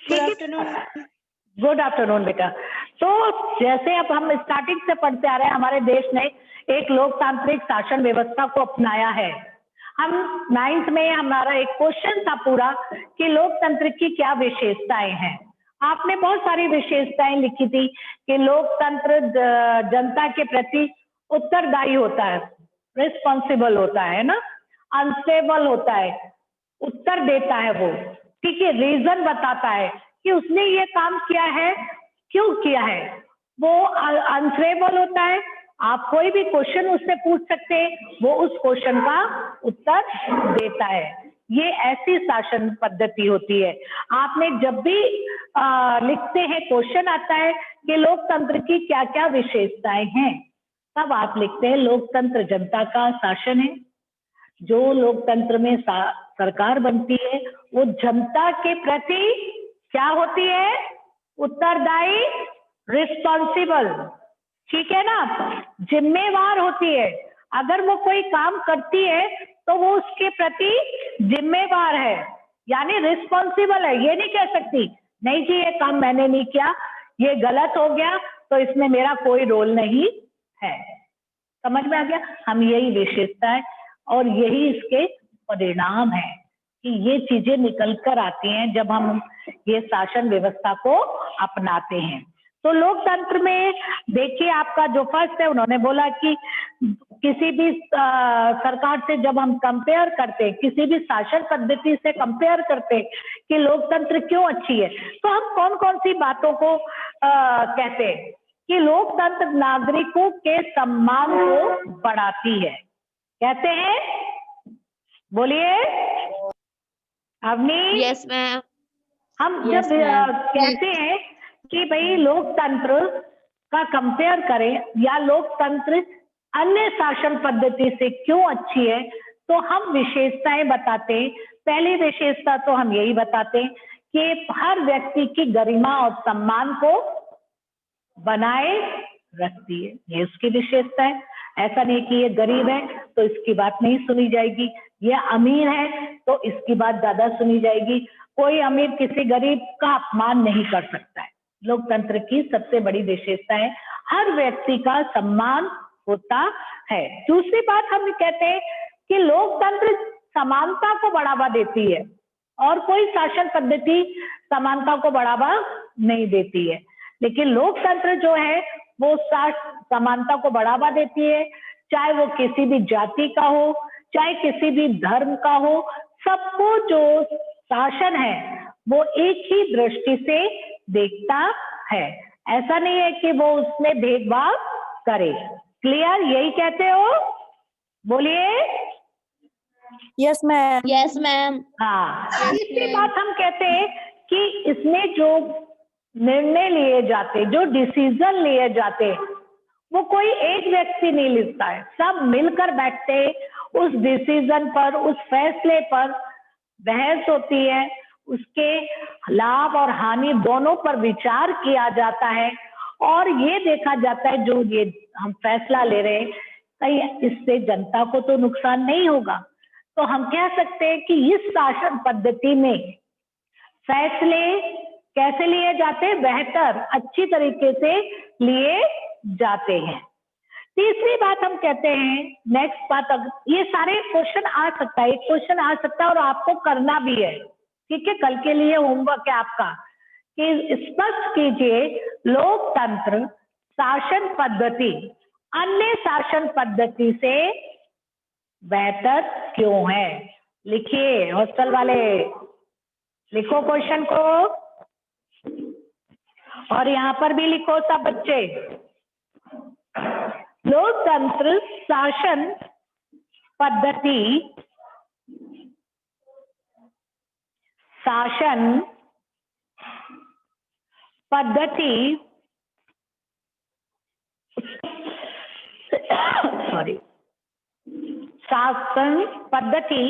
Good ठीक है, afternoon. Good afternoon बेटा। तो जैसे अब हम स्टार्टिंग से पढ़ते आ रहे हैं, हमारे देश ने एक लोकतांत्रिक शासन व्यवस्था को अपनाया है। हम 9th में हमारा एक क्वेश्चन था पूरा कि लोकतंत्र की क्या विशेषताएं हैं। आपने बहुत सारी विशेषताएं लिखी थी कि लोकतंत्र जनता के प्रति उत्तरदायी होता है, रिस्पॉन्सिबल होता है ना, अनस्टेबल होता है, उत्तर देता है वो, ठीक है, रीजन बताता है कि उसने ये काम किया है, क्यों किया है। वो अनस्टेबल होता है, आप कोई भी क्वेश्चन उससे पूछ सकते हैं, वो उस क्वेश्चन का उत्तर देता है। ये ऐसी शासन पद्धति होती है। आपने जब भी लिखते हैं, क्वेश्चन आता है कि लोकतंत्र की क्या क्या विशेषताएं हैं, तब आप लिखते हैं लोकतंत्र जनता का शासन है। जो लोकतंत्र में सरकार बनती है वो जनता के प्रति क्या होती है, उत्तरदायी, रिस्पॉन्सिबल, ठीक है ना, जिम्मेवार होती है। अगर वो कोई काम करती है तो वो उसके प्रति जिम्मेवार है, यानी रिस्पॉन्सिबल है। ये नहीं कह सकती नहीं जी ये काम मैंने नहीं किया, ये गलत हो गया तो इसमें मेरा कोई रोल नहीं है। समझ में आ गया? हम यही विशेषता है और यही इसके परिणाम है कि ये चीजें निकल कर आती हैं जब हम ये शासन व्यवस्था को अपनाते हैं। तो लोकतंत्र में देखिए, आपका जो फर्स्ट है, उन्होंने बोला कि किसी भी सरकार से जब हम कंपेयर करते हैं, किसी भी शासन पद्धति से कंपेयर करते हैं कि लोकतंत्र क्यों अच्छी है, तो हम कौन कौन सी बातों को कहते हैं कि लोकतंत्र नागरिकों के सम्मान को बढ़ाती है। कहते हैं, बोलिए अवनी। Yes ma'am. हम Yes, जब ma'am. कहते हैं कि भाई लोकतंत्र का कंपेयर करें या लोकतंत्र अन्य शासन पद्धति से क्यों अच्छी है, तो हम विशेषताएं बताते हैं। पहली विशेषता तो हम यही बताते हैं कि हर व्यक्ति की गरिमा और सम्मान को बनाए रखती है, ये उसकी विशेषता है। ऐसा नहीं कि ये गरीब है तो इसकी बात नहीं सुनी जाएगी, ये अमीर है तो इसकी बात ज्यादा सुनी जाएगी। कोई अमीर किसी गरीब का अपमान नहीं कर सकता है। लोकतंत्र की सबसे बड़ी विशेषता है हर व्यक्ति का सम्मान होता है। दूसरी बात हम कहते हैं कि लोकतंत्र समानता को बढ़ावा देती है और कोई शासन पद्धति समानता को बढ़ावा नहीं देती है, लेकिन लोकतंत्र जो है वो समानता को बढ़ावा देती है। चाहे वो किसी भी जाति का हो, चाहे किसी भी धर्म का हो, सबको जो शासन है वो एक ही दृष्टि से देखता है। ऐसा नहीं है कि वो उसमें भेदभाव करे। क्लियर? यही कहते हो? बोलिए। Yes ma'am. Yes ma'am. हाँ, तीसरी बात हम कहते हैं कि इसमें जो निर्णय लिए जाते, जो डिसीजन लिए जाते, वो कोई एक व्यक्ति नहीं लेता है, सब मिलकर बैठते, उस डिसीजन पर, उस फैसले पर बहस होती है, उसके लाभ और हानि दोनों पर विचार किया जाता है और ये देखा जाता है जो ये हम फैसला ले रहे हैं कहीं इससे जनता को तो नुकसान नहीं होगा। तो हम कह सकते हैं कि इस शासन पद्धति में फैसले कैसे लिए जाते हैं, बेहतर, अच्छी तरीके से लिए जाते हैं। तीसरी बात हम कहते हैं, नेक्स्ट बात, ये सारे क्वेश्चन आ सकता है, एक क्वेश्चन आ सकता है और आपको करना भी है, ठीक है, कल के लिए होमवर्क है आपका कि स्पष्ट कीजिए लोकतंत्र शासन पद्धति अन्य शासन पद्धति से बेहतर क्यों है। लिखिए हॉस्टल वाले, लिखो क्वेश्चन को और यहाँ पर भी लिखो सब बच्चे। लोकतंत्र शासन पद्धति शासन पद्धति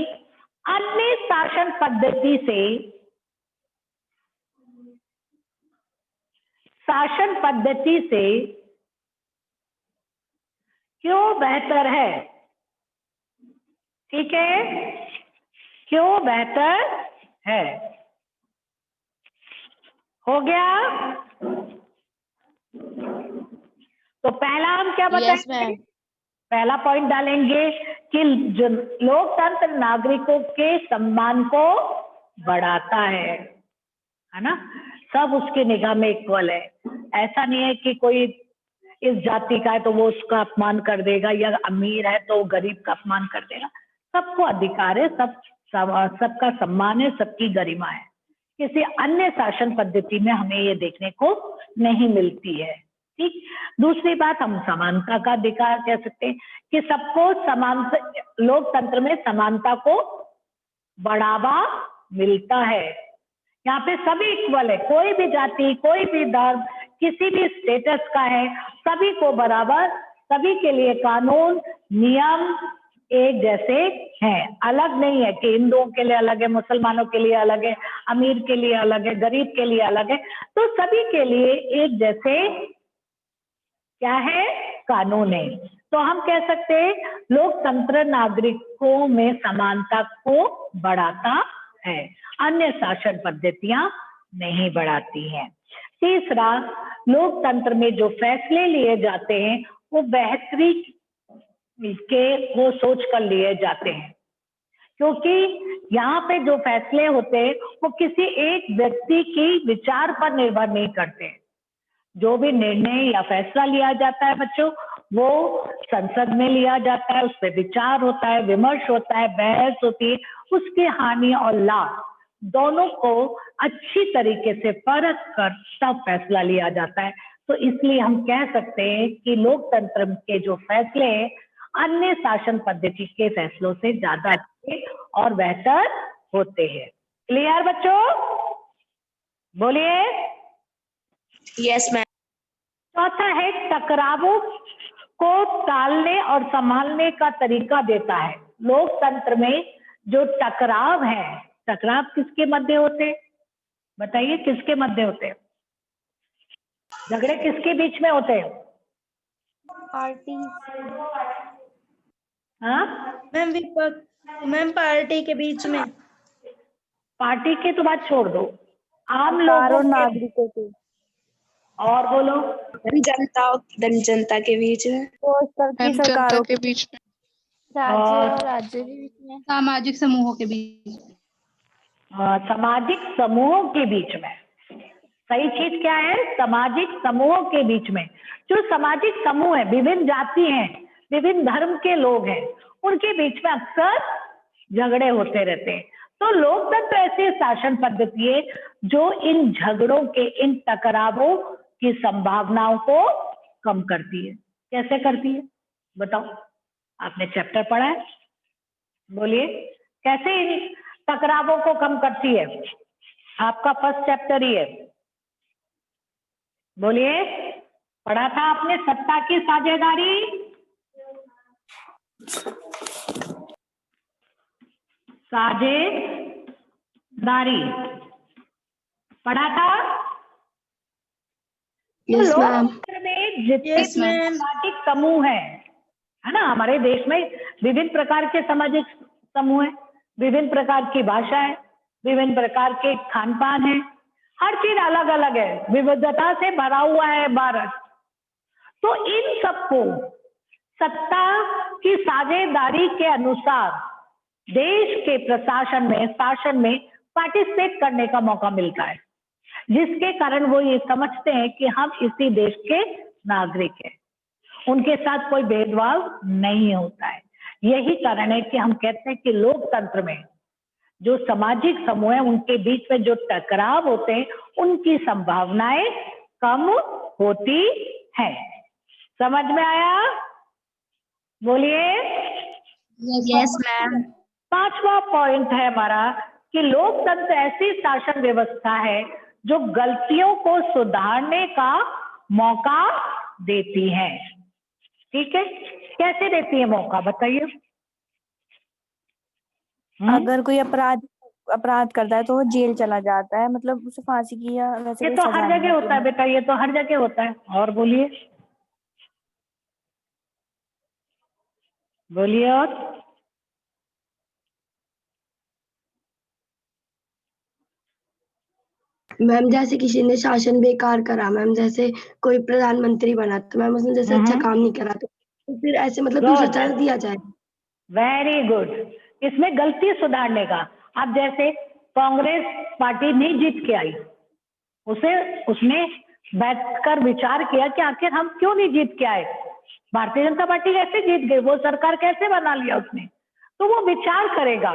अन्य शासन पद्धति से क्यों बेहतर है। ठीक है, क्यों बेहतर है। हो गया? तो पहला हम क्या बताएंगे? पहला पॉइंट डालेंगे कि लोकतंत्र नागरिकों के सम्मान को बढ़ाता है ना? सब उसकी निगाह में इक्वल है। ऐसा नहीं है कि कोई इस जाति का है तो वो उसका अपमान कर देगा, या अमीर है तो गरीब का अपमान कर देगा। सबको अधिकार है, सबका सम्मान है, सबकी गरिमा है। किसी अन्य शासन पद्धति में हमें ये देखने को नहीं मिलती है। ठीक। दूसरी बात, हम समानता का अधिकार कह सकते हैं कि सबको समानता, लोकतंत्र में समानता को बढ़ावा मिलता है। यहाँ पे सभी इक्वल है, कोई भी जाति, कोई भी धर्म, किसी भी स्टेटस का है, सभी को बराबर, सभी के लिए कानून नियम एक जैसे हैं। अलग नहीं है कि हिंदुओं के लिए अलग है, मुसलमानों के लिए अलग है, अमीर के लिए अलग है, गरीब के लिए अलग है। तो सभी के लिए एक जैसे क्या है? कानून है। तो हम कह सकते हैं लोकतंत्र नागरिकों में समानता को बढ़ाता है, अन्य शासन पद्धतियां नहीं बढ़ाती हैं। तीसरा, लोकतंत्र में जो फैसले लिए जाते हैं वो बेहतरी के वो सोच कर लिए जाते हैं, क्योंकि यहाँ पे जो फैसले होते हैं वो किसी एक व्यक्ति की विचार पर निर्भर नहीं करते। जो भी निर्णय या फैसला लिया जाता है बच्चों, वो संसद में लिया जाता है, उस पर विचार होता है, विमर्श होता है, बहस होती है, उसकी हानि और लाभ दोनों को अच्छी तरीके से परख कर तब फैसला लिया जाता है। तो इसलिए हम कह सकते हैं कि लोकतंत्र के जो फैसले हैं अन्य शासन पद्धति के फैसलों से ज्यादा अच्छे और बेहतर होते हैं। क्लियर बच्चों? बोलिए। Yes ma'am. चौथा है, टकरावों को टालने और संभालने का तरीका देता है। लोकतंत्र में जो टकराव है, टकराव किसके मध्य होते हैं? बताइए, किसके मध्य होते हैं? झगड़े किसके बीच में होते हैं? पार्टी। हाँ मैम विपक्ष, मैम पार्टी के बीच में। पार्टी की तो बात छोड़ दो, आम सरकार लोगों और के, नागरिकों के। और बोलो। जनता के बीच में। तो स्तर की सरकारों के बीच में। राज्य और और राज्य के बीच में। सामाजिक समूहों के बीच में। सामाजिक समूहों के बीच में। सही चीज क्या है? सामाजिक समूहों के बीच में। जो सामाजिक समूह है, विभिन्न जाति हैं, विभिन्न धर्म के लोग हैं, उनके बीच में अक्सर झगड़े होते रहते हैं। तो लोकतंत्र ऐसी शासन पद्धति है जो इन झगड़ों के, इन टकरावों की संभावनाओं को कम करती है। कैसे करती है बताओ? आपने चैप्टर पढ़ा है, बोलिए कैसे इन टकरावों को कम करती है? आपका फर्स्ट चैप्टर ही है, बोलिए। पढ़ा था आपने, सत्ता की साझेदारी। साझेदारी पढ़ा था। तो लोकतंत्र में जितने सामाजिक समूह है ना, हमारे देश में विभिन्न प्रकार के सामाजिक समूह है, विभिन्न प्रकार की भाषा है, विभिन्न प्रकार के खान पान है, हर चीज अलग अलग है, विविधता से भरा हुआ है भारत। तो इन सबको सत्ता की साझेदारी के अनुसार देश के प्रशासन में, शासन में पार्टिसिपेट करने का मौका मिलता है, जिसके कारण वो ये समझते हैं कि हम इसी देश के नागरिक हैं, उनके साथ कोई भेदभाव नहीं होता है। यही कारण है कि हम कहते हैं कि लोकतंत्र में जो सामाजिक समूह है उनके बीच में जो टकराव होते हैं उनकी संभावनाएं कम होती है। समझ में आया? बोलिए। Yes ma'am. पांचवा पॉइंट है हमारा कि लोकतंत्र ऐसी शासन व्यवस्था है जो गलतियों को सुधारने का मौका देती है। ठीक है, कैसे देती है मौका बताइए? अगर कोई अपराध करता है तो वो जेल चला जाता है, मतलब उसे फांसी की या वैसे ये कोई तो सजा हर नहीं जगह होता है बेटा, ये तो हर जगह होता है। और बोलिए, बोलिए। और मैम जैसे किसी ने शासन बेकार करा, मैम जैसे कोई प्रधानमंत्री बना तो मैम उसने जैसे अच्छा काम नहीं करा तो फिर ऐसे मतलब दूसरा Good. चांस दिया जाएगा। Very good. इसमें गलती सुधारने का। अब जैसे कांग्रेस पार्टी नहीं जीत के आई, उसने बैठकर विचार किया कि आखिर हम क्यों नहीं जीत के आए, भारतीय जनता पार्टी कैसे जीत गई, वो सरकार कैसे बना लिया उसने। तो वो विचार करेगा,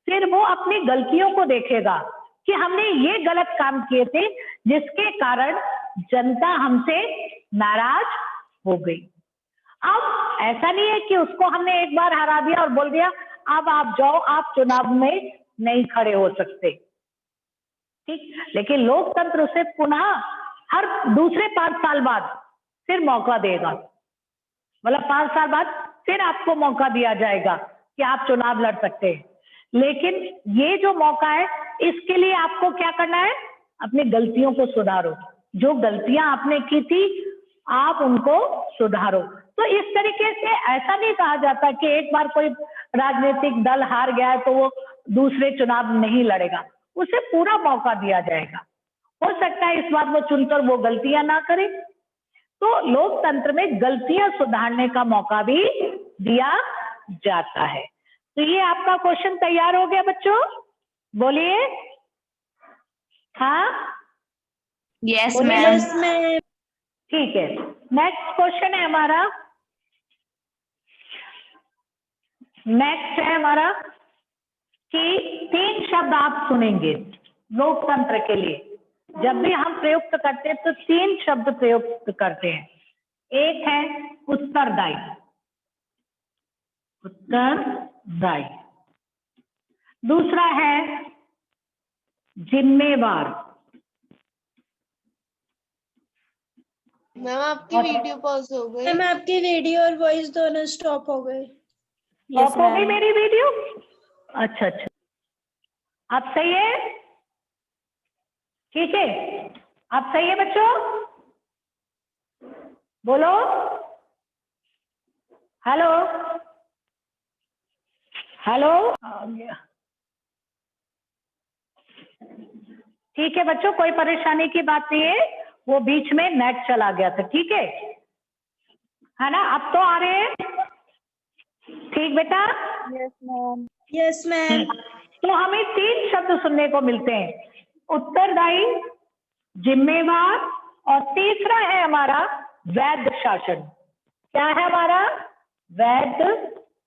फिर वो अपनी गलतियों को देखेगा कि हमने ये गलत काम किए थे जिसके कारण जनता हमसे नाराज हो गई। अब ऐसा नहीं है कि उसको हमने एक बार हरा दिया और बोल दिया अब आप जाओ, आप चुनाव में नहीं खड़े हो सकते, ठीक। लेकिन लोकतंत्र उसे पुनः हर दूसरे 5 साल बाद फिर मौका देगा, मतलब 5 साल बाद फिर आपको मौका दिया जाएगा कि आप चुनाव लड़ सकते हैं। लेकिन ये जो मौका है, इसके लिए आपको क्या करना है, अपनी गलतियों को सुधारो। जो गलतियां आपने की थी आप उनको सुधारो। तो इस तरीके से ऐसा नहीं कहा जाता कि एक बार कोई राजनीतिक दल हार गया है तो वो दूसरे चुनाव नहीं लड़ेगा, उसे पूरा मौका दिया जाएगा। हो सकता है इस बार वो चुनकर वो गलतियां ना करे, तो लोकतंत्र में गलतियां सुधारने का मौका भी दिया जाता है। तो ये आपका क्वेश्चन तैयार हो गया बच्चों, बोलिए। हाँ यस बोलिए। मैम। ठीक है, नेक्स्ट क्वेश्चन है हमारा, नेक्स्ट है हमारा कि 3 शब्द आप सुनेंगे लोकतंत्र के लिए। जब भी हम प्रयुक्त करते हैं तो 3 शब्द प्रयुक्त करते हैं। एक है उत्तरदायी, उत्तरदायी। दूसरा है जिम्मेवार। मैम आपकी वीडियो पॉज हो गई। मैम आपकी वीडियो और वॉइस दोनों स्टॉप हो गए। ऑफ हो गई मेरी वीडियो? अच्छा अच्छा, अब सही है? ठीक है, अब सही है बच्चों, बोलो हेलो हेलो। आ गया। ठीक है बच्चों, कोई परेशानी की बात नहीं है, वो बीच में नेट चला गया था, ठीक है ना? अब तो आ रहे हैं, ठीक बेटा? Yes ma'am. Yes ma'am. तो हमें 3 शब्द सुनने को मिलते हैं, उत्तरदायी, जिम्मेवार और तीसरा है हमारा वैध शासन। क्या है हमारा? वैध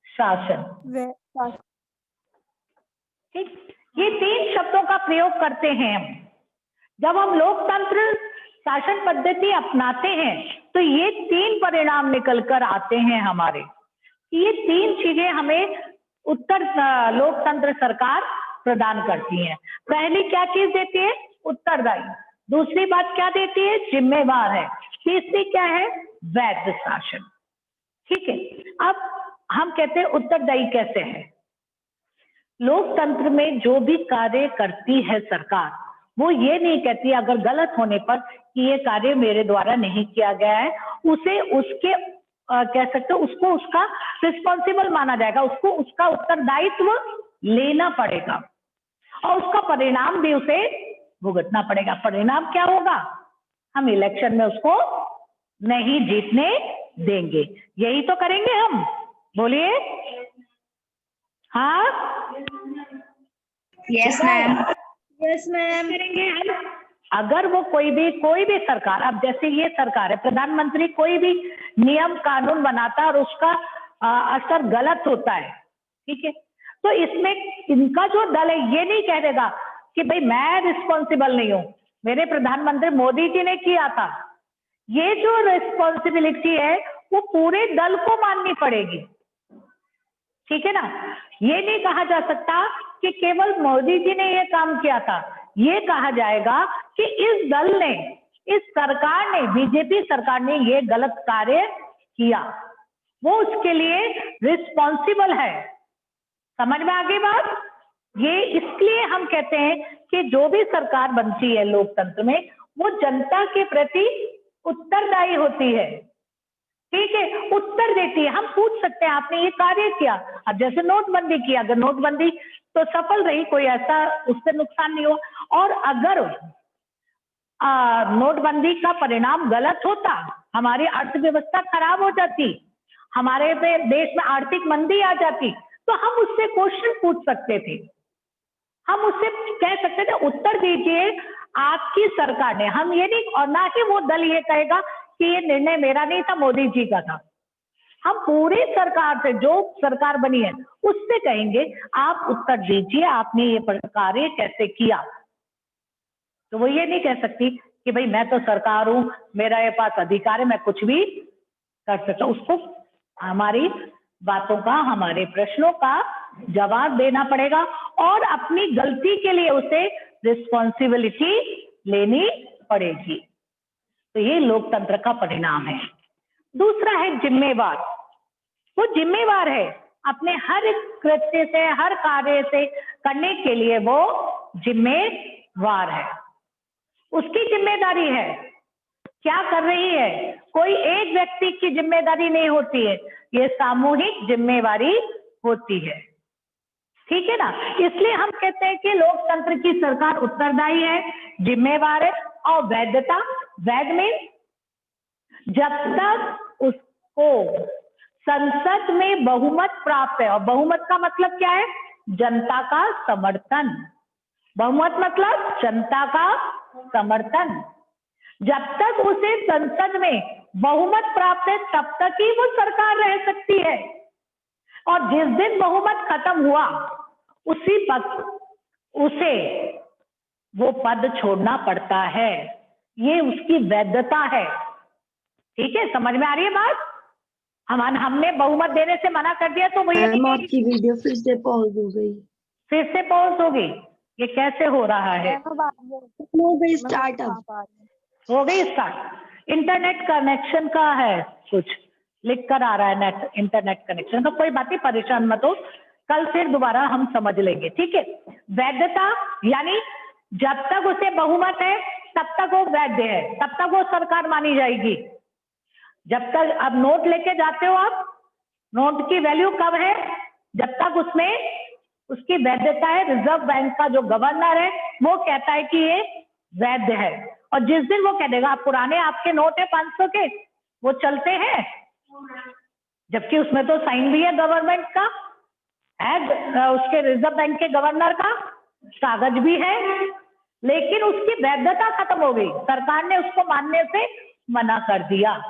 शासन। ठीक, ये 3 शब्दों का प्रयोग करते हैं हम। जब हम लोकतंत्र शासन पद्धति अपनाते हैं तो ये 3 परिणाम निकल कर आते हैं हमारे। ये 3 चीजें हमें लोकतंत्र सरकार प्रदान करती है। पहली क्या चीज देती है? उत्तरदायी। दूसरी बात क्या देती है? जिम्मेवार है। तीसरी क्या है? वैध शासन। ठीक है, अब हम कहते हैं उत्तरदायी कैसे है। लोकतंत्र में जो भी कार्य करती है सरकार, वो ये नहीं कहती अगर गलत होने पर कि ये कार्य मेरे द्वारा नहीं किया गया है, उसे उसके कह सकते हो उसको उसका रिस्पॉन्सिबल माना जाएगा, उसको उसका उत्तरदायित्व लेना पड़ेगा और उसका परिणाम भी उसे भुगतना पड़ेगा। परिणाम क्या होगा? हम इलेक्शन में उसको नहीं जीतने देंगे, यही तो करेंगे हम, बोलिए। हाँ यस मैम। Yes ma'am. करेंगे हम। अगर वो कोई भी सरकार, अब जैसे ये सरकार है, प्रधानमंत्री कोई भी नियम कानून बनाता है और उसका असर गलत होता है, ठीक है, तो इसमें इनका जो दल है ये नहीं कह देगा कि भाई मैं रिस्पॉन्सिबल नहीं हूं, मेरे प्रधानमंत्री मोदी जी ने किया था। ये जो रिस्पॉन्सिबिलिटी है वो पूरे दल को माननी पड़ेगी, ठीक है ना? ये नहीं कहा जा सकता कि केवल मोदी जी ने ये काम किया था, ये कहा जाएगा कि इस दल ने, इस सरकार ने, बीजेपी सरकार ने ये गलत कार्य किया, वो उसके लिए रिस्पॉन्सिबल है। समझ में आ गई बात? ये इसलिए हम कहते हैं कि जो भी सरकार बनती है लोकतंत्र में, वो जनता के प्रति उत्तरदायी होती है, ठीक है, उत्तर देती है। हम पूछ सकते हैं आपने ये कार्य किया, अब जैसे नोटबंदी किया, अगर नोटबंदी तो सफल रही, कोई ऐसा उससे नुकसान नहीं हुआ, और अगर नोटबंदी का परिणाम गलत होता, हमारी अर्थव्यवस्था खराब हो जाती, हमारे पे देश में आर्थिक मंदी आ जाती, तो हम उससे क्वेश्चन पूछ सकते थे, हम उससे कह सकते थे उत्तर दीजिए आपकी सरकार ने, हम ये नहीं, और ना ही वो दल ये कहेगा कि ये निर्णय मेरा नहीं था, मोदी जी का था। हम पूरी सरकार से, जो सरकार बनी है उससे कहेंगे आप उत्तर दीजिए आपने ये कार्य कैसे किया। तो वो ये नहीं कह सकती कि भाई मैं तो सरकार हूं, मेरा ये पास अधिकार है, मैं कुछ भी कर सकता हूं। उसको हमारी बातों का, हमारे प्रश्नों का जवाब देना पड़ेगा और अपनी गलती के लिए उसे रिस्पॉन्सिबिलिटी लेनी पड़ेगी। तो ये लोकतंत्र का परिणाम है। दूसरा है जिम्मेवार। वो जिम्मेवार है अपने हर कृत्य से, हर कार्य से करने के लिए वो जिम्मेवार है, उसकी जिम्मेदारी है, क्या कर रही है। कोई एक व्यक्ति की जिम्मेदारी नहीं होती है, ये सामूहिक जिम्मेवारी होती है, ठीक है ना। इसलिए हम कहते हैं कि लोकतंत्र की सरकार उत्तरदायी है, जिम्मेवार है। और वैधता, वैध में जब तक उसको संसद में बहुमत प्राप्त है, और बहुमत का मतलब क्या है, जनता का समर्थन। बहुमत मतलब जनता का समर्थन। जब तक उसे संसद में बहुमत प्राप्त है तब तक ही वो सरकार रह सकती है, और जिस दिन बहुमत खत्म हुआ उसी वक्त उसे वो पद छोड़ना पड़ता है। ये उसकी वैधता है, ठीक है, समझ में आ रही है बात। हमने बहुमत देने से मना कर दिया तो वो ये मैम आपकी वीडियो फिर से पॉज हो गई। फिर से पॉज हो गई, ये कैसे हो रहा है। हो गई स्टार्ट, अब हो गई स्टार्ट। इंटरनेट कनेक्शन का है, कुछ लिख कर आ रहा है नेट, इंटरनेट कनेक्शन का। कोई बात नहीं, परेशान मत हो, कल फिर दोबारा हम समझ लेंगे, ठीक है। वैधता यानी जब तक उसे बहुमत है तब तक वो वैध है, तब तक वो सरकार मानी जाएगी। जब तक, अब नोट लेके जाते हो आप, नोट की वैल्यू कब है, जब तक उसमें उसकी वैधता है। रिजर्व बैंक का जो गवर्नर है वो कहता है कि ये वैध है, और जिस दिन वो कह देगा, पुराने आपके नोट है 500 के, वो चलते हैं, जबकि उसमें तो साइन भी है गवर्नमेंट का, है उसके रिजर्व बैंक के गवर्नर का कागज भी है, लेकिन उसकी वैधता खत्म हो गई, सरकार ने उसको मानने से मना कर दिया।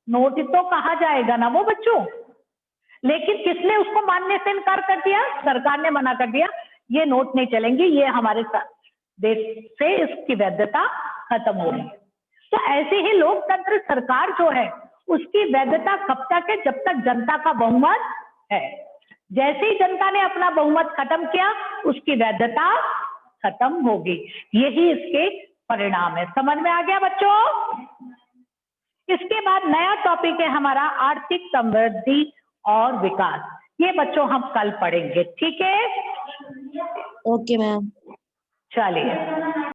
नोट तो कहा जाएगा ना वो बच्चों, लेकिन किसने उसको मानने से इनकार कर दिया, सरकार ने मना कर दिया, ये नोट नहीं चलेंगे, ये हमारे देश से इसकी वैधता खत्म हो गई। तो ऐसे ही लोकतंत्र सरकार जो है उसकी वैधता कब तक है, जब तक जनता का बहुमत है। जैसे ही जनता ने अपना बहुमत खत्म किया उसकी वैधता खत्म होगी। यही इसके परिणाम है। समझ में आ गया बच्चों। इसके बाद नया टॉपिक है हमारा आर्थिक समृद्धि और विकास। ये बच्चों हम कल पढ़ेंगे, ठीक है। Okay ma'am. चलिए।